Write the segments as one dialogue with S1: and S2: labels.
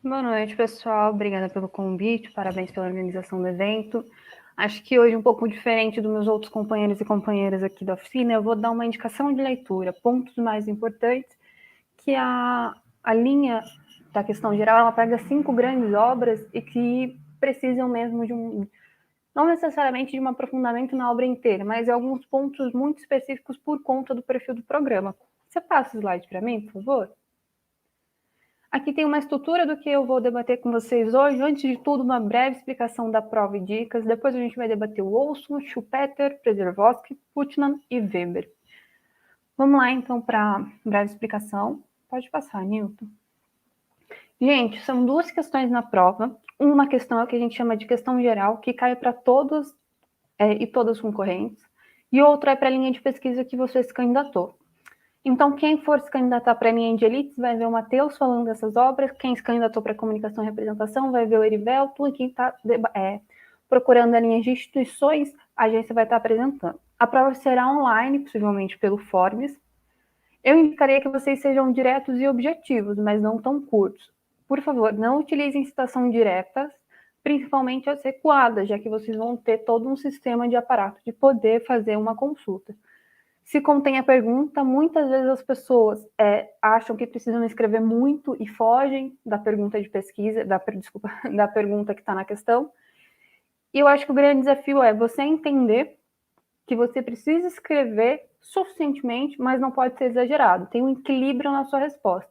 S1: Boa noite, pessoal. Obrigada pelo convite, parabéns pela organização do evento. Acho que hoje, um pouco diferente dos meus outros companheiros e companheiras aqui da oficina, eu vou dar uma indicação de leitura, pontos mais importantes, que a linha da questão geral, ela pega 5 grandes obras e que precisam mesmo de não necessariamente de um aprofundamento na obra inteira, mas alguns pontos muito específicos por conta do perfil do programa. Você passa o slide para mim, por favor? Aqui tem uma estrutura do que eu vou debater com vocês hoje. Antes de tudo, uma breve explicação da prova e dicas. Depois a gente vai debater o Olson, Schumpeter, Przeworski, Putnam e Weber. Vamos lá, então, para a breve explicação. Pode passar, Nilton. Gente, são 2 questões na prova. Uma questão é o que a gente chama de questão geral, que cai para todos e todas concorrentes. E outra é para a linha de pesquisa que você se candidatou. Então, quem for se candidatar para a linha de elites vai ver o Matheus falando dessas obras, quem se candidatou para comunicação e representação vai ver o Erivelto, e quem está procurando a linha de instituições, a agência vai estar apresentando. A prova será online, possivelmente pelo Forbes. Eu indicaria que vocês sejam diretos e objetivos, mas não tão curtos. Por favor, não utilizem citação diretas, principalmente as recuadas, já que vocês vão ter todo um sistema de aparato de poder fazer uma consulta. Se contém a pergunta, muitas vezes as pessoas acham que precisam escrever muito e fogem da pergunta de pesquisa, da pergunta que está na questão. E eu acho que o grande desafio é você entender que você precisa escrever suficientemente, mas não pode ser exagerado. Tem um equilíbrio na sua resposta.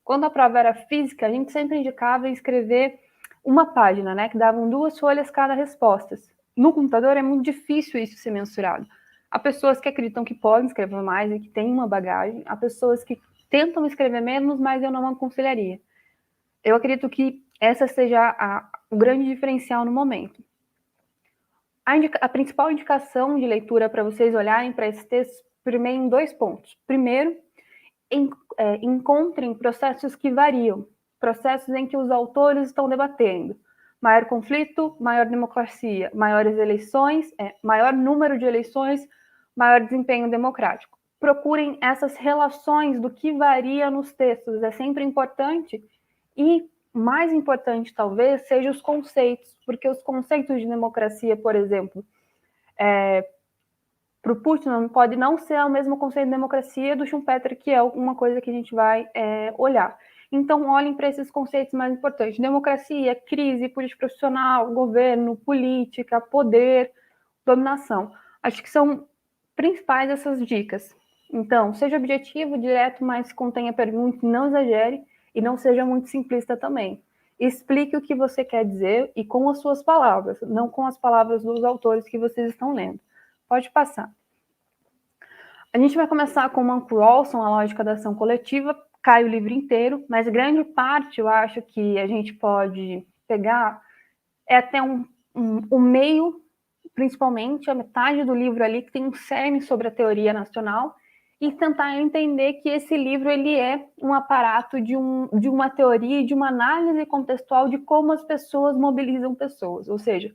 S1: Quando a prova era física, a gente sempre indicava escrever uma página, né? Que davam 2 folhas cada resposta. No computador é muito difícil isso ser mensurado. Há pessoas que acreditam que podem escrever mais e que têm uma bagagem. Há pessoas que tentam escrever menos, mas eu não aconselharia. Eu acredito que essa seja o grande diferencial no momento. A principal indicação de leitura para vocês olharem para esse texto, primeiro em 2 pontos. Primeiro, encontrem processos que variam, processos em que os autores estão debatendo. Maior conflito, maior democracia, maiores eleições, maior número de eleições, maior desempenho democrático. Procurem essas relações do que varia nos textos, é sempre importante. E mais importante, talvez, seja os conceitos, porque os conceitos de democracia, por exemplo, para o Putnam pode não ser o mesmo conceito de democracia do Schumpeter, que é uma coisa que a gente vai olhar. Então, olhem para esses conceitos mais importantes. Democracia, crise, política profissional, governo, política, poder, dominação. Acho que são principais essas dicas. Então, seja objetivo, direto, mas contenha perguntas, não exagere e não seja muito simplista também. Explique o que você quer dizer e com as suas palavras, não com as palavras dos autores que vocês estão lendo. Pode passar. A gente vai começar com Manco Rawlson, a lógica da ação coletiva, cai o livro inteiro, mas grande parte eu acho que a gente pode pegar até um meio, principalmente a metade do livro ali, que tem um cerne sobre a teoria nacional, e tentar entender que esse livro ele é um aparato de uma teoria e de uma análise contextual de como as pessoas mobilizam pessoas, ou seja,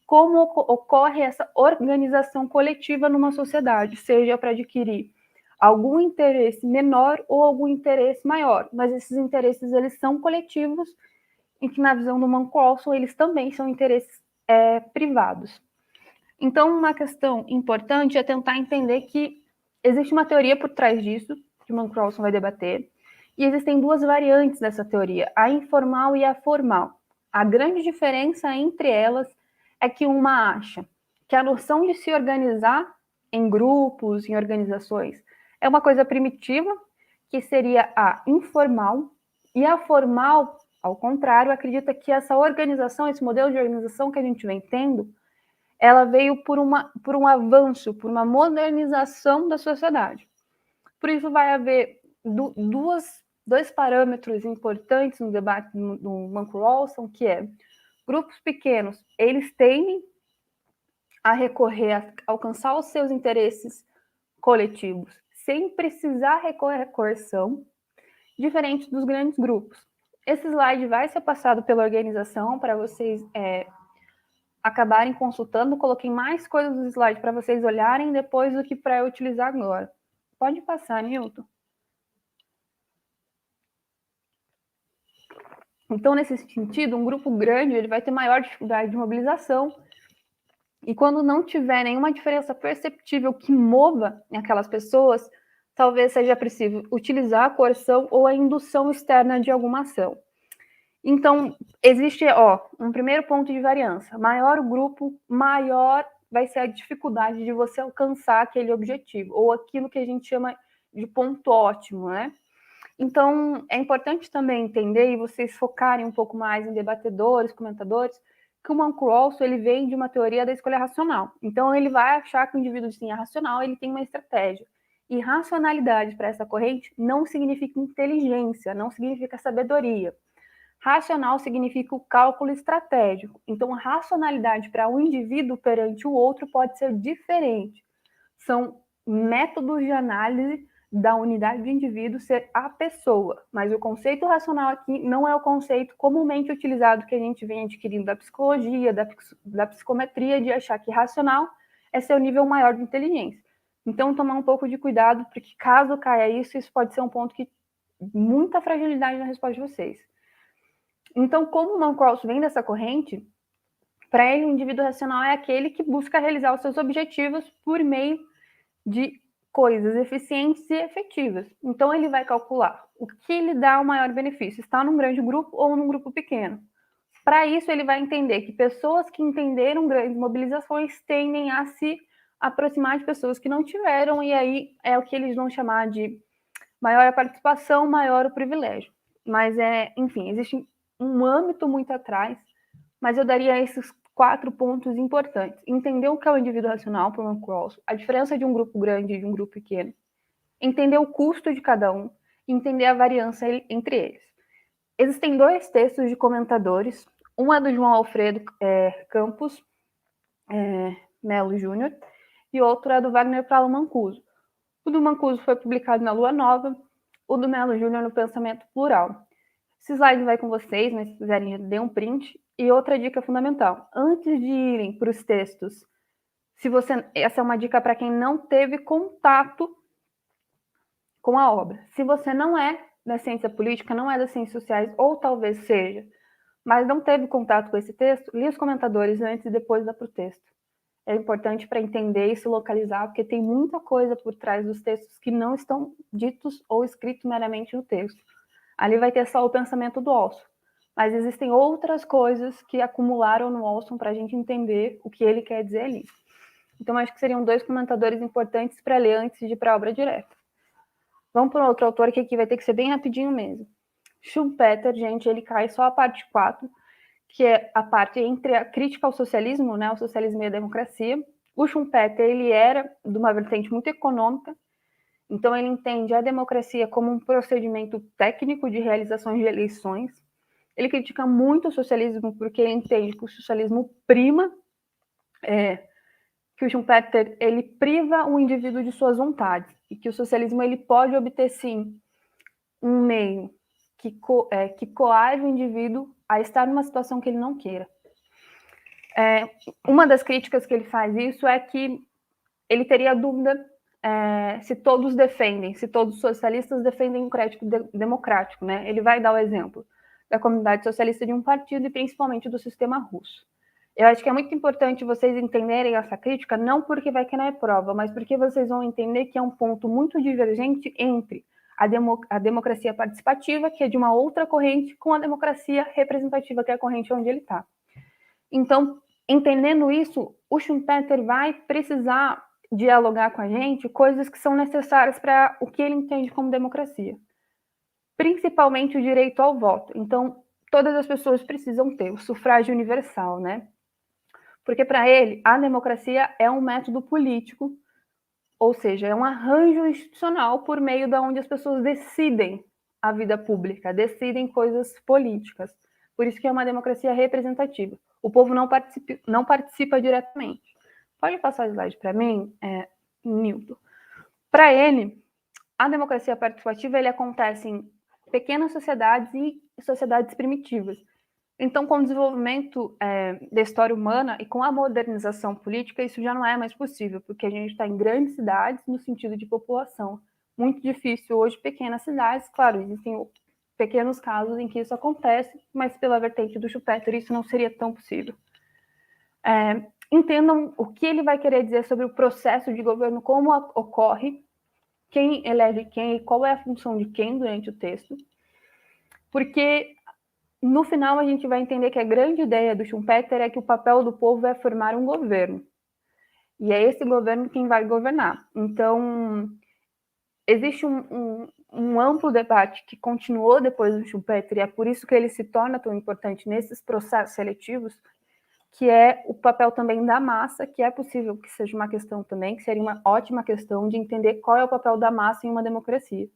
S1: como ocorre essa organização coletiva numa sociedade, seja para adquirir algum interesse menor ou algum interesse maior, mas esses interesses eles são coletivos e que na visão do Manco Rawlson eles também são interesses privados. Então, uma questão importante é tentar entender que existe uma teoria por trás disso, que o Manco Rawlson vai debater, e existem 2 variantes dessa teoria, a informal e a formal. A grande diferença entre elas é que uma acha que a noção de se organizar em grupos, em organizações, é uma coisa primitiva, que seria a informal, e a formal, ao contrário, acredita que essa organização, esse modelo de organização que a gente vem tendo, ela veio por um avanço, por uma modernização da sociedade. Por isso vai haver 2 parâmetros importantes no debate do Manco Rawlson, que é grupos pequenos, eles tendem a recorrer a alcançar os seus interesses coletivos sem precisar recorrer à coerção, diferente dos grandes grupos. Esse slide vai ser passado pela organização para vocês acabarem consultando. Coloquei mais coisas no slide para vocês olharem depois do que para eu utilizar agora. Pode passar, Nilton. Então, nesse sentido, um grupo grande ele vai ter maior dificuldade de mobilização, e quando não tiver nenhuma diferença perceptível que mova aquelas pessoas, talvez seja preciso utilizar a coerção ou a indução externa de alguma ação. Então, existe um primeiro ponto de variância. Maior o grupo, maior vai ser a dificuldade de você alcançar aquele objetivo, ou aquilo que a gente chama de ponto ótimo, né? Então, é importante também entender, e vocês focarem um pouco mais em debatedores, comentadores, que o Marco Rossi, ele vem de uma teoria da escolha racional. Então, ele vai achar que o indivíduo, sim, é racional, ele tem uma estratégia. E racionalidade para essa corrente não significa inteligência, não significa sabedoria. Racional significa o cálculo estratégico. Então, a racionalidade para um indivíduo perante o outro pode ser diferente. São métodos de análise da unidade do indivíduo ser a pessoa, mas o conceito racional aqui não é o conceito comumente utilizado que a gente vem adquirindo da psicologia, da psicometria, de achar que racional é ser o nível maior de inteligência. Então, tomar um pouco de cuidado, porque caso caia isso pode ser um ponto que muita fragilidade na resposta de vocês. Então, como o Malcolm vem dessa corrente, para ele o indivíduo racional é aquele que busca realizar os seus objetivos por meio de coisas eficientes e efetivas. Então, ele vai calcular o que lhe dá o maior benefício, estar num grande grupo ou num grupo pequeno. Para isso, ele vai entender que pessoas que entenderam grandes mobilizações tendem a se aproximar de pessoas que não tiveram, e aí é o que eles vão chamar de maior a participação, maior o privilégio. Mas, enfim, existe um âmbito muito atrás, mas eu daria esses 4 pontos importantes. Entender o que é o indivíduo racional para o Cross, a diferença de um grupo grande e de um grupo pequeno, entender o custo de cada um, entender a variância entre eles. Existem 2 textos de comentadores, um é do João Alfredo Campos Melo Júnior, e outro é do Wagner Pralo Mancuso. O do Mancuso foi publicado na Lua Nova, o do Melo Júnior no Pensamento Plural. Esse slide vai com vocês, mas se quiserem, dê um print. E outra dica fundamental: antes de irem para os textos, essa é uma dica para quem não teve contato com a obra. Se você não é da ciência política, não é das ciências sociais, ou talvez seja, mas não teve contato com esse texto, li os comentadores antes e depois dá para o texto. É importante para entender e se localizar, porque tem muita coisa por trás dos textos que não estão ditos ou escritos meramente no texto. Ali vai ter só o pensamento do Olson, mas existem outras coisas que acumularam no Olson para a gente entender o que ele quer dizer ali. Então, acho que seriam 2 comentadores importantes para ler antes de ir para a obra direta. Vamos para outro autor, que aqui vai ter que ser bem rapidinho mesmo. Schumpeter, gente, ele cai só a parte 4, que é a parte entre a crítica ao socialismo, né, o socialismo e a democracia. O Schumpeter, ele era de uma vertente muito econômica, então ele entende a democracia como um procedimento técnico de realização de eleições. Ele critica muito o socialismo porque ele entende que o socialismo prima, que o Schumpeter ele priva o indivíduo de suas vontades e que o socialismo ele pode obter sim um meio que coage o indivíduo a estar numa situação que ele não queira. Uma das críticas que ele faz isso é que ele teria dúvida se todos os socialistas defendem um crédito democrático, né? Ele vai dar o exemplo da comunidade socialista de um partido e principalmente do sistema russo. Eu acho que é muito importante vocês entenderem essa crítica, não porque vai cair na prova, mas porque vocês vão entender que é um ponto muito divergente entre a democracia participativa, que é de uma outra corrente, com a democracia representativa, que é a corrente onde ele está. Então, entendendo isso, o Schumpeter vai precisar dialogar com a gente coisas que são necessárias para o que ele entende como democracia. Principalmente o direito ao voto. Então, todas as pessoas precisam ter o sufrágio universal, né? Porque para ele, a democracia é um método político, ou seja, é um arranjo institucional por meio da onde as pessoas decidem a vida pública, decidem coisas políticas. Por isso que é uma democracia representativa. O povo não participa diretamente. Pode passar o slide para mim, Nilton? Para ele, a democracia participativa ele acontece em pequenas sociedades e sociedades primitivas. Então, com o desenvolvimento da história humana e com a modernização política, isso já não é mais possível, porque a gente está em grandes cidades no sentido de população. Muito difícil hoje, pequenas cidades, claro, existem pequenos casos em que isso acontece, mas pela vertente do Schumpeter isso não seria tão possível. Entendam o que ele vai querer dizer sobre o processo de governo, como ocorre, quem elege quem e qual é a função de quem durante o texto, porque no final a gente vai entender que a grande ideia do Schumpeter é que o papel do povo é formar um governo, e é esse governo quem vai governar. Então, existe um amplo debate que continuou depois do Schumpeter, e é por isso que ele se torna tão importante nesses processos seletivos, que é o papel também da massa, que é possível que seja uma questão também, que seria uma ótima questão de entender qual é o papel da massa em uma democracia.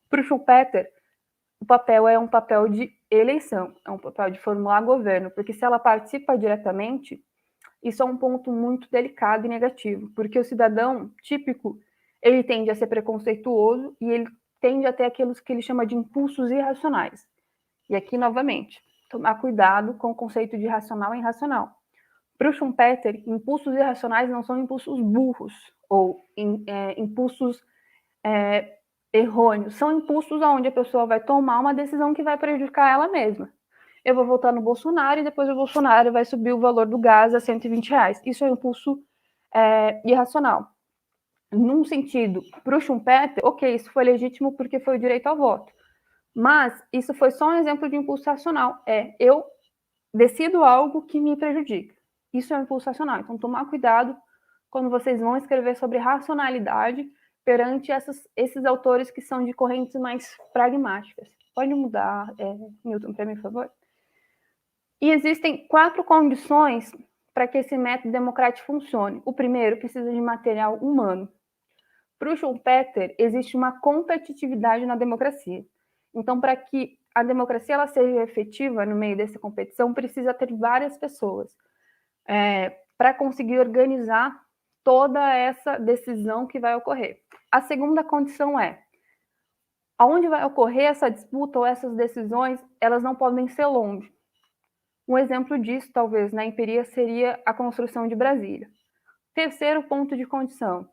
S1: Para o Schumpeter, o papel é um papel de eleição, é um papel de formular governo, porque se ela participa diretamente, isso é um ponto muito delicado e negativo, porque o cidadão típico, ele tende a ser preconceituoso e ele tende a ter aqueles que ele chama de impulsos irracionais. E aqui, novamente, tomar cuidado com o conceito de racional e irracional. Para o Schumpeter, impulsos irracionais não são impulsos burros ou impulsos errôneos, são impulsos onde a pessoa vai tomar uma decisão que vai prejudicar ela mesma. Eu vou votar no Bolsonaro e depois o Bolsonaro vai subir o valor do gás a R$ 120. Isso é um impulso irracional. Num sentido, para o Schumpeter, ok, isso foi legítimo porque foi o direito ao voto. Mas isso foi só um exemplo de impulso racional. Eu decido algo que me prejudica. Isso é um impulso racional. Então, tomar cuidado quando vocês vão escrever sobre racionalidade perante esses autores que são de correntes mais pragmáticas. Pode mudar, Milton, para mim, por favor? E existem 4 condições para que esse método democrático funcione. O primeiro, precisa de material humano. Para o Schumpeter, existe uma competitividade na democracia. Então, para que a democracia ela seja efetiva no meio dessa competição, precisa ter várias pessoas para conseguir organizar toda essa decisão que vai ocorrer. A segunda condição é, aonde vai ocorrer essa disputa ou essas decisões, elas não podem ser longe. Um exemplo disso, talvez, na empiria, seria a construção de Brasília. Terceiro ponto de condição.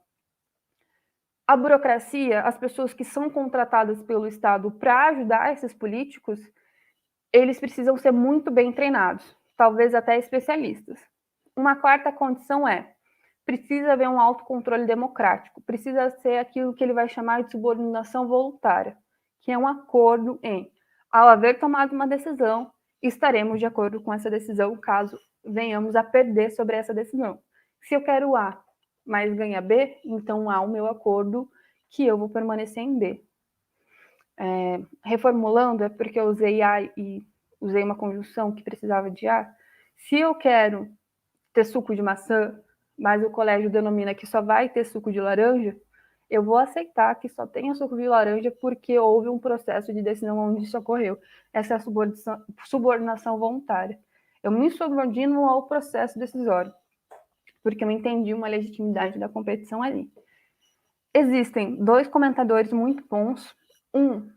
S1: A burocracia, as pessoas que são contratadas pelo Estado para ajudar esses políticos, eles precisam ser muito bem treinados, talvez até especialistas. Uma quarta condição precisa haver um autocontrole democrático, precisa ser aquilo que ele vai chamar de subordinação voluntária, que é um acordo ao haver tomado uma decisão, estaremos de acordo com essa decisão, caso venhamos a perder sobre essa decisão. Se eu quero A, mas ganha B, então há o meu acordo que eu vou permanecer em B. Reformulando, é porque eu usei A e usei uma conjunção que precisava de A. Se eu quero ter suco de maçã, mas o colégio denomina que só vai ter suco de laranja, eu vou aceitar que só tenha suco de laranja porque houve um processo de decisão onde isso ocorreu. Essa é a subordinação voluntária. Eu me subordino ao processo decisório, porque eu entendi uma legitimidade da competição ali. Existem 2 comentadores muito bons. Um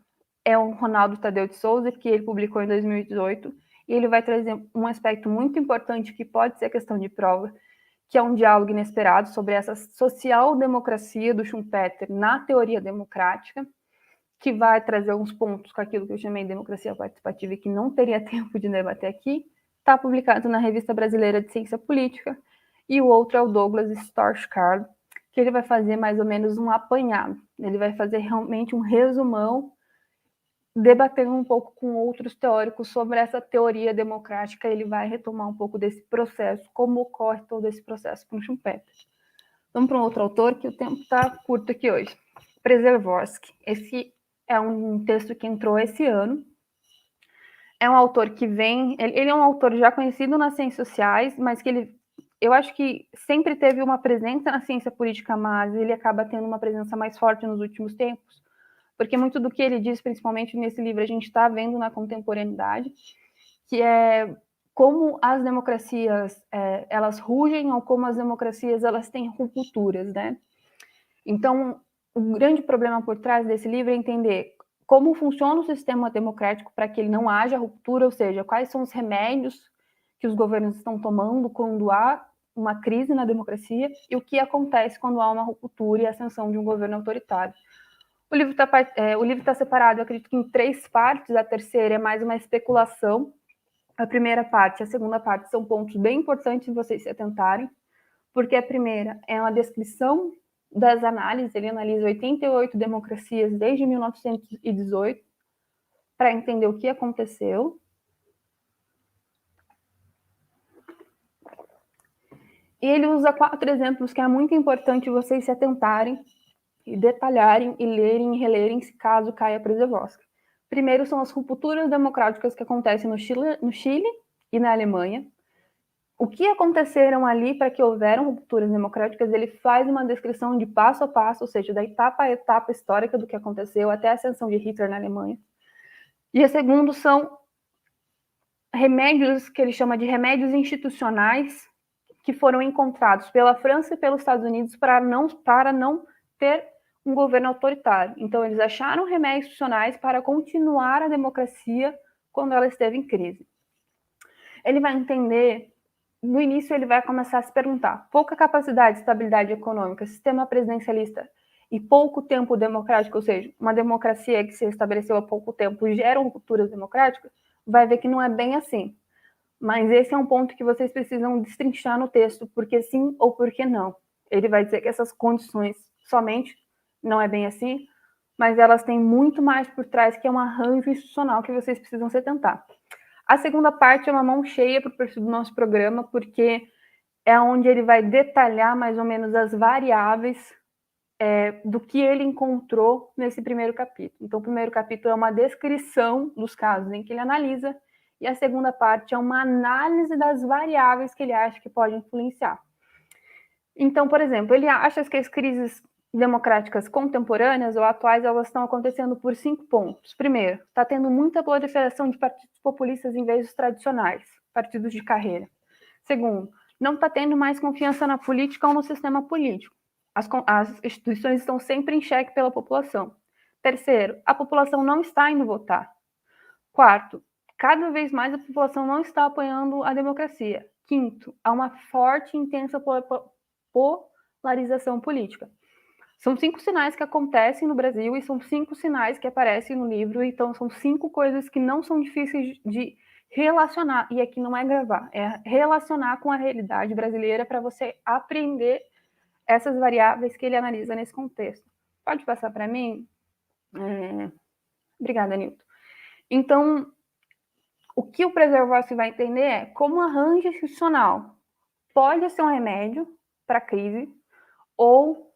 S1: é o Ronaldo Tadeu de Souza, que ele publicou em 2018, e ele vai trazer um aspecto muito importante que pode ser questão de prova, que é um diálogo inesperado sobre essa social-democracia do Schumpeter na teoria democrática, que vai trazer uns pontos com aquilo que eu chamei de democracia participativa e que não teria tempo de debater aqui. Está publicado na Revista Brasileira de Ciência Política, e o outro é o Douglas Storch-Carl, que ele vai fazer mais ou menos um apanhado. Ele vai fazer realmente um resumão, debatendo um pouco com outros teóricos sobre essa teoria democrática. Ele vai retomar um pouco desse processo, como ocorre todo esse processo com Schumpeter. Vamos para um outro autor, que o tempo está curto aqui hoje. Przeworski. Esse é um texto que entrou esse ano. É um autor que ele é um autor já conhecido nas ciências sociais, mas que eu acho que sempre teve uma presença na ciência política, mas ele acaba tendo uma presença mais forte nos últimos tempos, porque muito do que ele diz, principalmente nesse livro, a gente está vendo na contemporaneidade, que é como as democracias, elas rugem, ou como as democracias, elas têm rupturas, né? Então, o grande problema por trás desse livro é entender como funciona o sistema democrático para que ele não haja ruptura, ou seja, quais são os remédios que os governos estão tomando quando há uma crise na democracia e o que acontece quando há uma ruptura e ascensão de um governo autoritário. O livro tá separado, eu acredito que em 3 partes. A terceira é mais uma especulação. A primeira parte e a segunda parte são pontos bem importantes de vocês se atentarem, porque a primeira é uma descrição das análises. Ele analisa 88 democracias desde 1918 para entender o que aconteceu. E ele usa 4 exemplos que é muito importante vocês se atentarem e detalharem e lerem e relerem se caso caia Przeworski. Primeiro são as rupturas democráticas que acontecem no Chile e na Alemanha. O que aconteceram ali para que houveram rupturas democráticas, ele faz uma descrição de passo a passo, ou seja, da etapa a etapa histórica do que aconteceu até a ascensão de Hitler na Alemanha. E o segundo são remédios que ele chama de remédios institucionais que foram encontrados pela França e pelos Estados Unidos para não ter um governo autoritário. Então, eles acharam remédios institucionais para continuar a democracia quando ela esteve em crise. Ele vai entender, no início ele vai começar a se perguntar, pouca capacidade, estabilidade econômica, sistema presidencialista e pouco tempo democrático, ou seja, uma democracia que se estabeleceu há pouco tempo geram rupturas democráticas, vai ver que não é bem assim. Mas esse é um ponto que vocês precisam destrinchar no texto, porque sim ou porque não. Ele vai dizer que essas condições somente não é bem assim, mas elas têm muito mais por trás, que é um arranjo institucional que vocês precisam se atentar. A segunda parte é uma mão cheia para o perfil do nosso programa, porque é onde ele vai detalhar mais ou menos as variáveis do que ele encontrou nesse primeiro capítulo. Então, o primeiro capítulo é uma descrição dos casos em que ele analisa, e a segunda parte é uma análise das variáveis que ele acha que podem influenciar. Então, por exemplo, ele acha que as crises democráticas contemporâneas ou atuais, elas estão acontecendo por 5 pontos. Primeiro, está tendo muita proliferação de partidos populistas em vez dos tradicionais, partidos de carreira. Segundo, não está tendo mais confiança na política ou no sistema político. As instituições estão sempre em xeque pela população. Terceiro, a população não está indo votar. Quarto, cada vez mais a população não está apoiando a democracia. Quinto, há uma forte e intensa polarização política. São 5 sinais que acontecem no Brasil e são 5 sinais que aparecem no livro, então são 5 coisas que não são difíceis de relacionar, e aqui não é gravar, é relacionar com a realidade brasileira para você aprender essas variáveis que ele analisa nesse contexto. Pode passar para mim? Obrigada, Nilton. Então, o que o Przeworski vai entender é como arranjo institucional pode ser um remédio para a crise, ou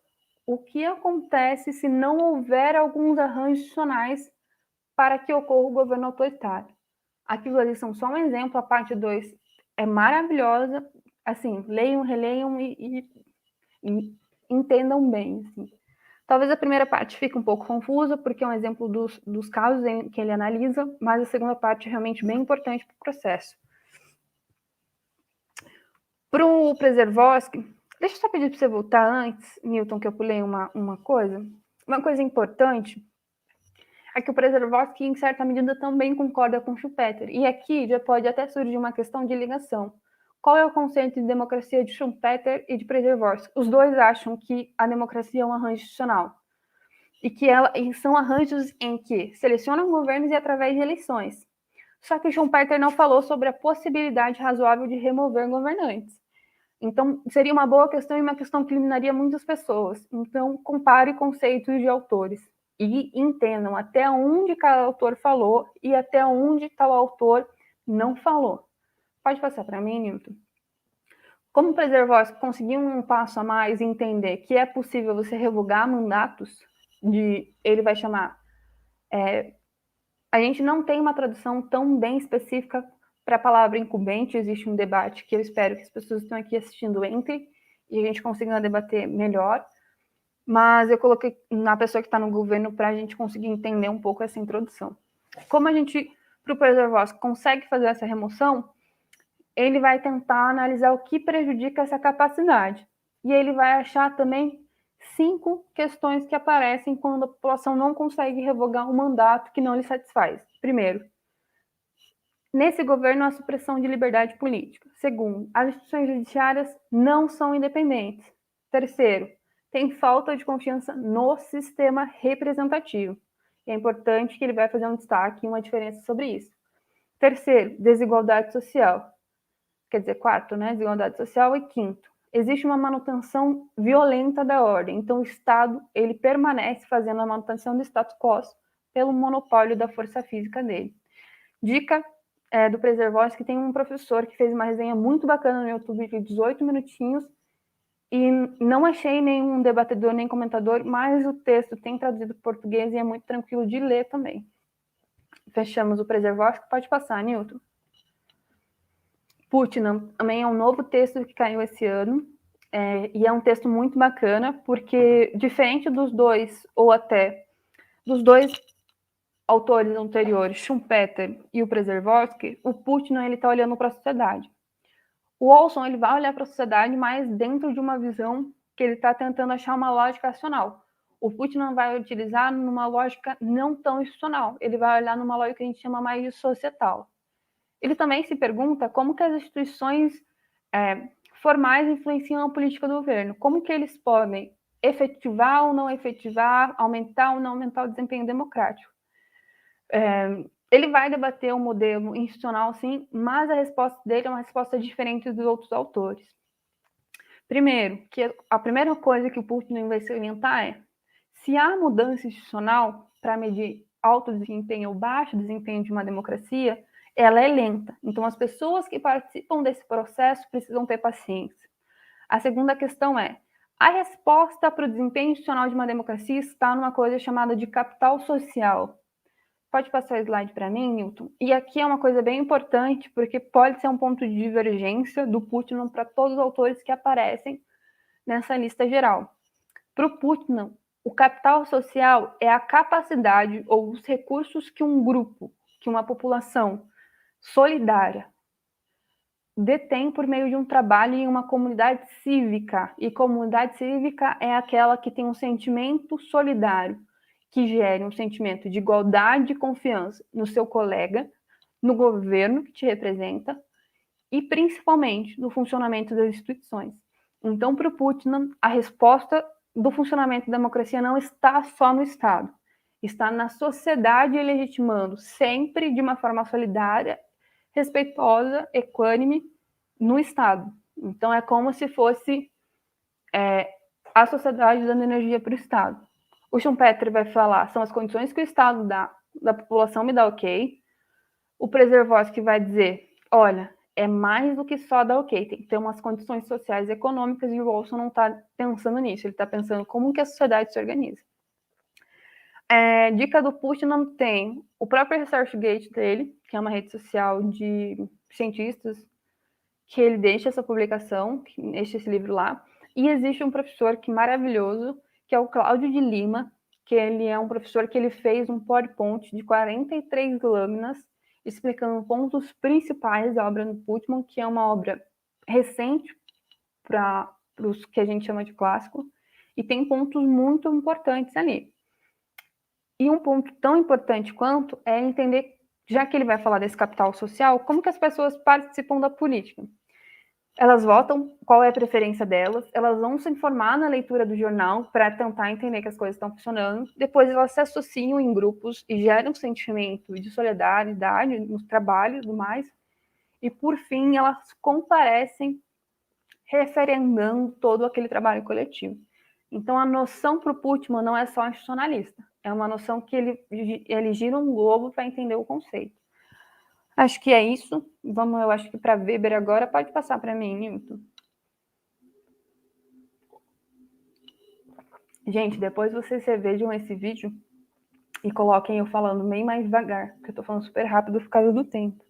S1: o que acontece se não houver alguns arranjos institucionais para que ocorra o governo autoritário. Aquilo ali são só um exemplo, a parte 2 é maravilhosa, assim, leiam, releiam e entendam bem. Assim. Talvez a primeira parte fique um pouco confusa, porque é um exemplo dos casos em que ele analisa, mas a segunda parte é realmente bem importante para o processo. Para o Przeworski, deixa eu só pedir para você voltar antes, Newton, que eu pulei uma coisa. Uma coisa importante é que o Przeworski, em certa medida, também concorda com Schumpeter. E aqui já pode até surgir uma questão de ligação. Qual é o conceito de democracia de Schumpeter e de Przeworski? Os dois acham que a democracia é um arranjo institucional. E são arranjos em que selecionam governos e através de eleições. Só que Schumpeter não falou sobre a possibilidade razoável de remover governantes. Então, seria uma boa questão e uma questão que eliminaria muitas pessoas. Então, compare conceitos de autores e entendam até onde cada autor falou e até onde tal autor não falou. Pode passar para mim, Newton? Como Przeworski conseguiu um passo a mais e entender que é possível você revogar mandatos, ele vai chamar... a gente não tem uma tradução tão bem específica para a palavra incumbente, existe um debate que eu espero que as pessoas que estão aqui assistindo entrem e a gente consiga debater melhor, mas eu coloquei na pessoa que está no governo para a gente conseguir entender um pouco essa introdução. Como a gente, para o Przeworski, consegue fazer essa remoção, ele vai tentar analisar o que prejudica essa capacidade. E ele vai achar também 5 questões que aparecem quando a população não consegue revogar um mandato que não lhe satisfaz. Primeiro, nesse governo há supressão de liberdade política. Segundo, as instituições judiciárias não são independentes. Terceiro, tem falta de confiança no sistema representativo. E é importante que ele vai fazer um destaque e uma diferença sobre isso. Terceiro, desigualdade social. Quer dizer, quarto, né? Desigualdade social. E quinto, existe uma manutenção violenta da ordem. Então, o Estado, ele permanece fazendo a manutenção do status quo pelo monopólio da força física dele. Dica do Preservoski, tem um professor que fez uma resenha muito bacana no YouTube de 18 minutinhos, e não achei nenhum debatedor nem comentador, mas o texto tem traduzido para português e é muito tranquilo de ler também. Fechamos o Preservoski, pode passar, Newton. Putnam também é um novo texto que caiu esse ano, e é um texto muito bacana, porque diferente dos dois, ou até dos dois autores anteriores, Schumpeter e o Preservoski, o Putnam está olhando para a sociedade. O Olson ele vai olhar para a sociedade, mas dentro de uma visão que ele está tentando achar uma lógica racional. O Putnam vai utilizar numa lógica não tão institucional, ele vai olhar numa lógica que a gente chama mais de societal. Ele também se pergunta como que as instituições formais influenciam a política do governo, como que eles podem efetivar ou não efetivar, aumentar ou não aumentar o desempenho democrático. Ele vai debater o modelo institucional, sim, mas a resposta dele é uma resposta diferente dos outros autores. Primeiro, que a primeira coisa que o Putnam vai se orientar é se há mudança institucional para medir alto desempenho ou baixo desempenho de uma democracia, ela é lenta. Então, as pessoas que participam desse processo precisam ter paciência. A segunda questão é, a resposta para o desempenho institucional de uma democracia está numa coisa chamada de capital social. Pode passar o slide para mim, Newton? E aqui é uma coisa bem importante, porque pode ser um ponto de divergência do Putnam para todos os autores que aparecem nessa lista geral. Para o Putnam, o capital social é a capacidade ou os recursos que um grupo, que uma população solidária detém por meio de um trabalho em uma comunidade cívica. E comunidade cívica é aquela que tem um sentimento solidário, que gere um sentimento de igualdade e confiança no seu colega, no governo que te representa e principalmente no funcionamento das instituições. Então, para o Putnam, a resposta do funcionamento da democracia não está só no Estado, está na sociedade legitimando sempre de uma forma solidária, respeitosa, equânime no Estado. Então, é como se fosse a sociedade dando energia para o Estado. O Schumpeter vai falar, são as condições que o Estado dá, da população me dá ok. O Preservoski vai dizer, olha, é mais do que só dar ok, tem que ter umas condições sociais e econômicas, e o Olson não está pensando nisso, ele está pensando como que a sociedade se organiza. Dica do Putnam tem o próprio ResearchGate dele, que é uma rede social de cientistas, que ele deixa essa publicação, deixa esse livro lá, e existe um professor que maravilhoso, que é o Cláudio de Lima, que ele é um professor que ele fez um PowerPoint de 43 lâminas, explicando pontos principais da obra do Putnam, que é uma obra recente para os que a gente chama de clássico, e tem pontos muito importantes ali. E um ponto tão importante quanto é entender, já que ele vai falar desse capital social, como que as pessoas participam da política. Elas votam, qual é a preferência delas, elas vão se informar na leitura do jornal para tentar entender que as coisas estão funcionando, depois elas se associam em grupos e geram um sentimento de solidariedade no trabalho e tudo mais, e por fim elas comparecem referendando todo aquele trabalho coletivo. Então a noção para o Putnam não é só institucionalista, é uma noção que ele gira um globo para entender o conceito. Acho que é isso. Vamos, eu acho que para Weber agora, pode passar para mim, Newton. Gente, depois vocês revejam esse vídeo e coloquem eu falando bem mais devagar, porque eu tô falando super rápido por causa do tempo.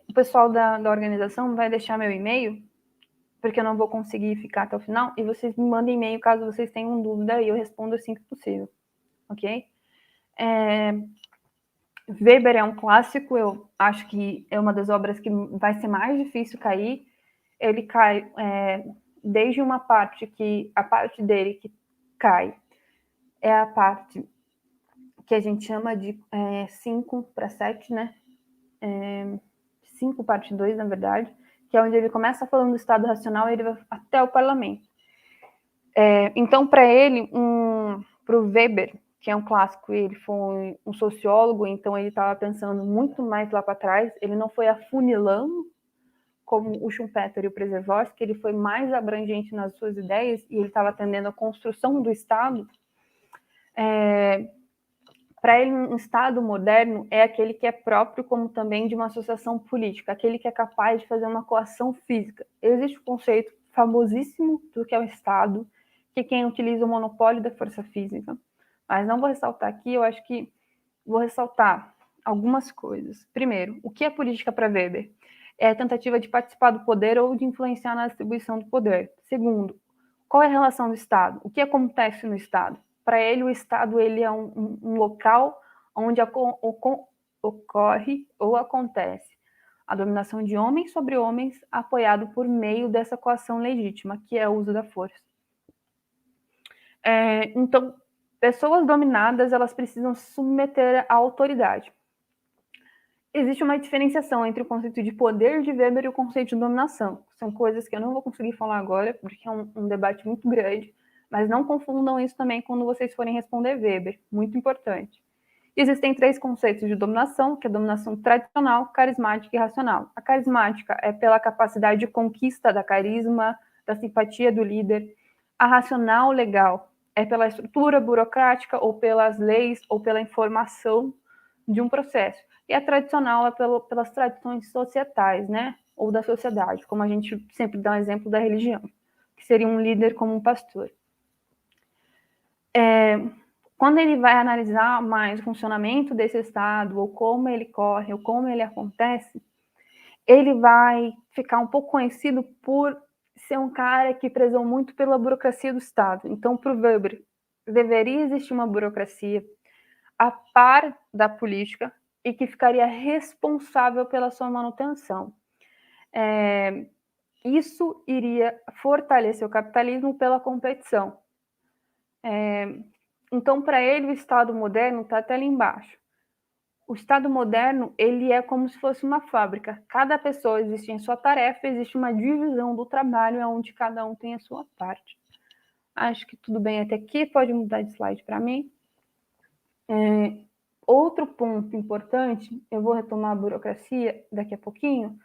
S1: O pessoal da organização vai deixar meu e-mail, porque eu não vou conseguir ficar até o final, e vocês me mandem e-mail caso vocês tenham dúvida e eu respondo assim que possível, ok? Weber é um clássico, eu acho que é uma das obras que vai ser mais difícil cair. Ele cai desde uma parte que, a parte dele que cai é a parte que a gente chama de 5/7, né? 5 parte 2, na verdade, que é onde ele começa falando do Estado racional e ele vai até o parlamento. Então, para ele, para o Weber, que é um clássico, ele foi um sociólogo, então ele estava pensando muito mais lá para trás, ele não foi afunilando como o Schumpeter e o Przeworski, ele foi mais abrangente nas suas ideias e ele estava atendendo a construção do Estado. Para ele, um Estado moderno é aquele que é próprio como também de uma associação política, aquele que é capaz de fazer uma coação física. Existe o conceito famosíssimo do que é o Estado, que quem utiliza o monopólio da força física. Mas não vou ressaltar aqui, eu acho que vou ressaltar algumas coisas. Primeiro, o que é política para Weber? É a tentativa de participar do poder ou de influenciar na distribuição do poder. Segundo, qual é a relação do Estado? O que acontece no Estado? Para ele, o Estado ele é um local onde ocorre ou acontece a dominação de homens sobre homens, apoiado por meio dessa coação legítima, que é o uso da força. Então, pessoas dominadas, elas precisam se submeter à autoridade. Existe uma diferenciação entre o conceito de poder de Weber e o conceito de dominação. São coisas que eu não vou conseguir falar agora, porque é um debate muito grande, mas não confundam isso também quando vocês forem responder Weber, muito importante. Existem 3 conceitos de dominação, que é a dominação tradicional, carismática e racional. A carismática é pela capacidade de conquista da carisma, da simpatia do líder. A racional legal é pela estrutura burocrática ou pelas leis ou pela informação de um processo. E a tradicional é pelas tradições societais, né? Ou da sociedade, como a gente sempre dá um exemplo da religião, que seria um líder como um pastor. Quando ele vai analisar mais o funcionamento desse Estado, ou como ele corre, ou como ele acontece, ele vai ficar um pouco conhecido por ser um cara que prezou muito pela burocracia do Estado. Então, para o Weber, deveria existir uma burocracia a par da política e que ficaria responsável pela sua manutenção. Isso iria fortalecer o capitalismo pela competição. Então, para ele, o Estado moderno está até ali embaixo. O Estado moderno, ele é como se fosse uma fábrica. Cada pessoa existe em sua tarefa, existe uma divisão do trabalho onde cada um tem a sua parte. Acho que tudo bem até aqui, pode mudar de slide para mim. Outro ponto importante, eu vou retomar a burocracia daqui a pouquinho,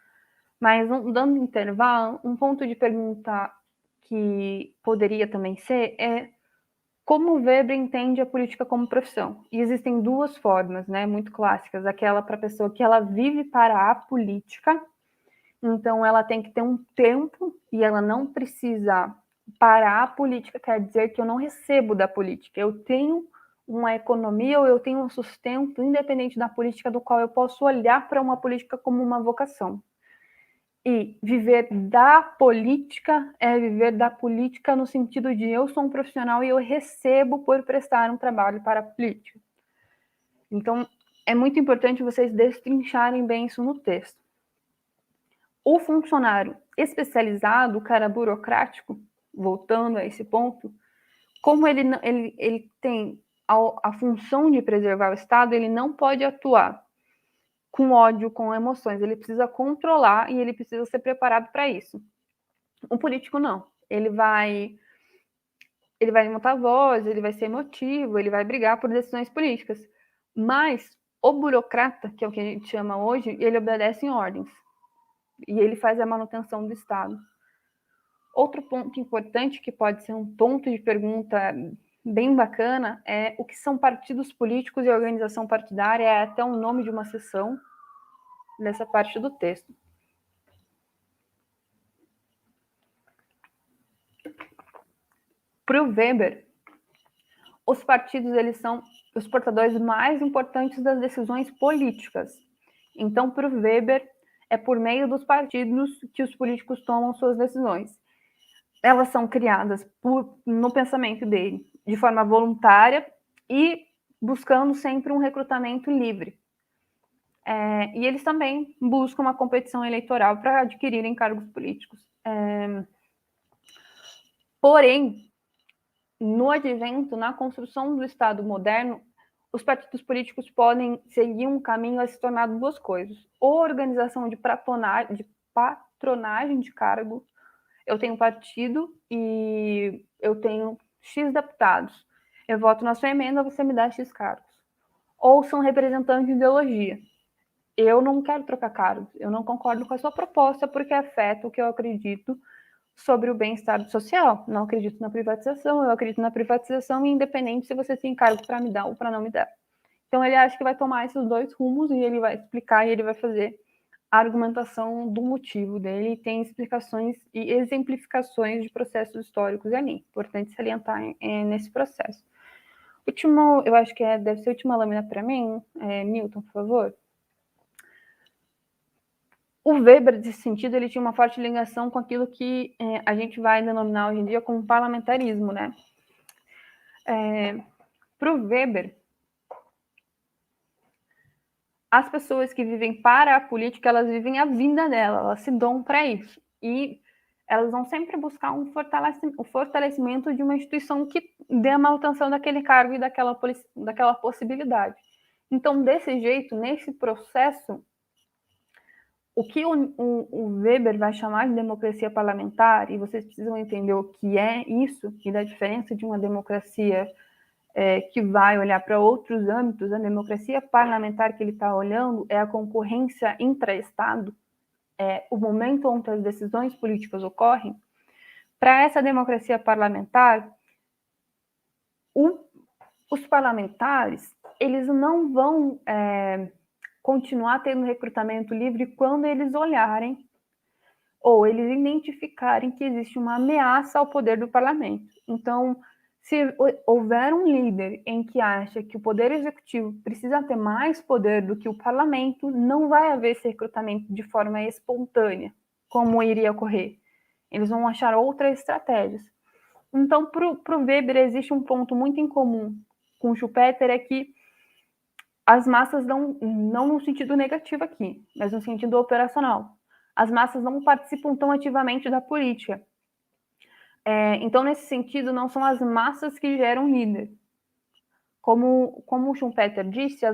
S1: mas dando intervalo, um ponto de pergunta que poderia também ser é como o Weber entende a política como profissão. E existem 2 formas, né, muito clássicas. Aquela para a pessoa que ela vive para a política, então ela tem que ter um tempo e ela não precisa parar a política, quer dizer que eu não recebo da política, eu tenho uma economia ou eu tenho um sustento independente da política, do qual eu posso olhar para uma política como uma vocação. E viver da política é viver da política no sentido de eu sou um profissional e eu recebo por prestar um trabalho para a política. Então, é muito importante vocês destrincharem bem isso no texto. O funcionário especializado, o cara burocrático, voltando a esse ponto, como ele tem a função de preservar o Estado, ele não pode atuar com ódio, com emoções. Ele precisa controlar e ele precisa ser preparado para isso. O político não. Ele vai montar voz, ele vai ser emotivo, ele vai brigar por decisões políticas. Mas o burocrata, que é o que a gente chama hoje, ele obedece em ordens. E ele faz a manutenção do Estado. Outro ponto importante, que pode ser um ponto de pergunta bem bacana, é o que são partidos políticos e organização partidária, é até o nome de uma sessão nessa parte do texto. Para o Weber, os partidos eles são os portadores mais importantes das decisões políticas. Então, para o Weber, é por meio dos partidos que os políticos tomam suas decisões. Elas são criadas no pensamento dele, de forma voluntária e buscando sempre um recrutamento livre. E eles também buscam uma competição eleitoral para adquirirem cargos políticos. Porém, no advento, na construção do Estado moderno, os partidos políticos podem seguir um caminho a se tornar 2 coisas. Ou organização de patronagem de cargo. Eu tenho partido e eu tenho X deputados, eu voto na sua emenda, você me dá X cargos. Ou são representantes de ideologia. Eu não quero trocar cargos, eu não concordo com a sua proposta porque afeta o que eu acredito sobre o bem-estar social. Não acredito na privatização, eu acredito na privatização independente se você tem cargo para me dar ou para não me dar. Então ele acha que vai tomar esses dois rumos e ele vai explicar e ele vai fazer a argumentação do motivo dele e tem explicações e exemplificações de processos históricos ali. Importante salientar nesse processo. Último, eu acho que deve ser a última lâmina para mim, Milton, por favor. O Weber, nesse sentido, ele tinha uma forte ligação com aquilo que a gente vai denominar hoje em dia como parlamentarismo, né? Para o Weber, as pessoas que vivem para a política, elas vivem a vida dela, elas se dão para isso. E elas vão sempre buscar um fortalecimento de uma instituição que dê a manutenção daquele cargo e daquela possibilidade. Então, desse jeito, nesse processo, o que o Weber vai chamar de democracia parlamentar, e vocês precisam entender o que é isso e da diferença de uma democracia que vai olhar para outros âmbitos, a democracia parlamentar que ele está olhando é a concorrência intra-estado, o momento onde as decisões políticas ocorrem. Para essa democracia parlamentar, os parlamentares eles não vão continuar tendo recrutamento livre quando eles olharem ou eles identificarem que existe uma ameaça ao poder do parlamento. Então, se houver um líder em que acha que o poder executivo precisa ter mais poder do que o parlamento, não vai haver esse recrutamento de forma espontânea, como iria ocorrer. Eles vão achar outras estratégias. Então, para o Weber, existe um ponto muito em comum com o Schumpeter, é que as massas não no sentido negativo aqui, mas no sentido operacional. As massas não participam tão ativamente da política. Então, nesse sentido, não são as massas que geram líder. Como o Schumpeter disse,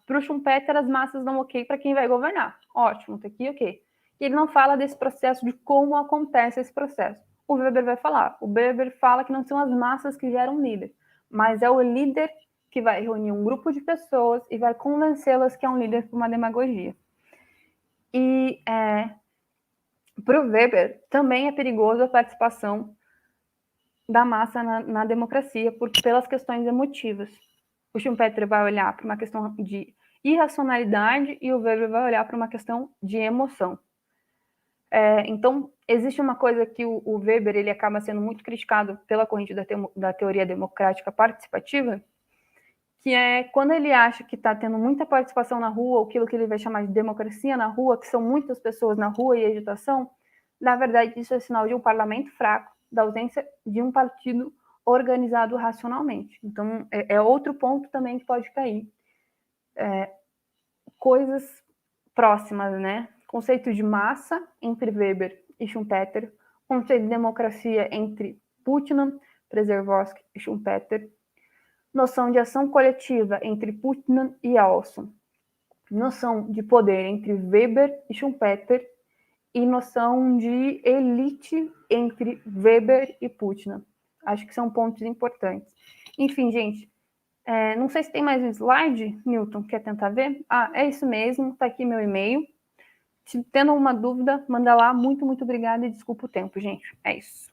S1: para o Schumpeter as massas dão ok para quem vai governar. Ótimo, tá aqui ok. E ele não fala desse processo, de como acontece esse processo. O Weber vai falar. O Weber fala que não são as massas que geram líder, mas é o líder que vai reunir um grupo de pessoas e vai convencê-las que é um líder por uma demagogia. E para o Weber também é perigoso a participação da massa na democracia pelas questões emotivas. O Schumpeter vai olhar para uma questão de irracionalidade e o Weber vai olhar para uma questão de emoção. Então, existe uma coisa que o Weber ele acaba sendo muito criticado pela corrente da teoria democrática participativa, que é quando ele acha que está tendo muita participação na rua, ou aquilo que ele vai chamar de democracia na rua, que são muitas pessoas na rua e agitação, na verdade isso é sinal de um parlamento fraco, da ausência de um partido organizado racionalmente. Então, é outro ponto também que pode cair. Coisas próximas, né? Conceito de massa entre Weber e Schumpeter, conceito de democracia entre Putnam, Przeworski e Schumpeter, noção de ação coletiva entre Putnam e Alstom, noção de poder entre Weber e Schumpeter e noção de elite entre Weber e Putnam. Acho que são pontos importantes. Enfim, gente, não sei se tem mais um slide, Newton, quer tentar ver? É isso mesmo, tá aqui meu e-mail. Se tendo alguma dúvida, manda lá. Muito, muito obrigada e desculpa o tempo, gente. É isso.